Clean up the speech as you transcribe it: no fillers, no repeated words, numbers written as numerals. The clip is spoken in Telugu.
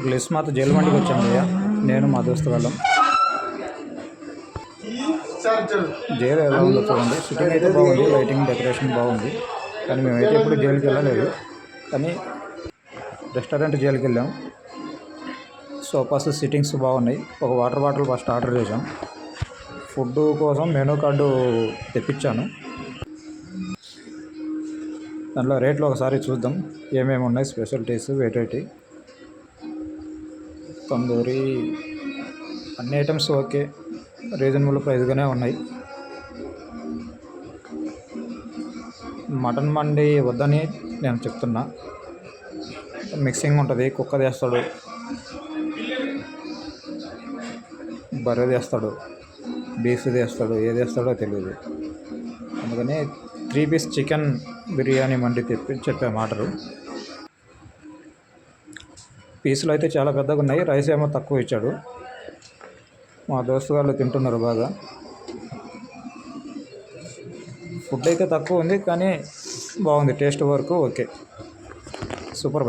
గ్లిస్ మాత జైలు మండికి వచ్చాం భయ్య, నేను మా దోస్తు వాళ్ళం. జైలు ఎలా ఉందో చూడండి. సిట్టింగ్ అయితే బాగుంది, లైటింగ్ డెకరేషన్ బాగుంది. కానీ మేమైతే ఇప్పుడు జైలుకి వెళ్ళలేదు, కానీ రెస్టారెంట్ జైలుకి వెళ్ళాం. సోఫాస్ సిట్టింగ్స్ బాగున్నాయి. ఒక వాటర్ బాటిల్ ఫస్ట్ ఆర్డర్ చేసాం. ఫుడ్ కోసం మెనూ కార్డు తెప్పించాను. దాంట్లో రేట్లు ఒకసారి చూద్దాం ఏమేమి ఉన్నాయి. స్పెషాలిటీస్ వెరైటీ తందూరి అన్ని ఐటమ్స్ ఓకే, రీజనబుల్ ప్రైస్గానే ఉన్నాయి. మటన్ మండి వద్దని నేను చెప్తున్నా. మిక్సింగ్ ఉంటుంది, కుక్క తీస్తాడు, బర్రె తీస్తాడు, బీఫ్ తీస్తాడు, ఏది వేస్తాడో తెలియదు. అందుకని 3 పీస్ చికెన్ బిర్యానీ మండి చెప్పాము ఆర్డరు. పీసులు అయితే చాలా పెద్దగా ఉన్నాయి, రైస్ ఏమో తక్కువ ఇచ్చాడు. మా దోస్తు వాళ్ళు తింటున్నారు బాగా. ఫుడ్ అయితే తక్కువ ఉంది, కానీ బాగుంది. టేస్ట్ వరకు ఓకే, సూపర్.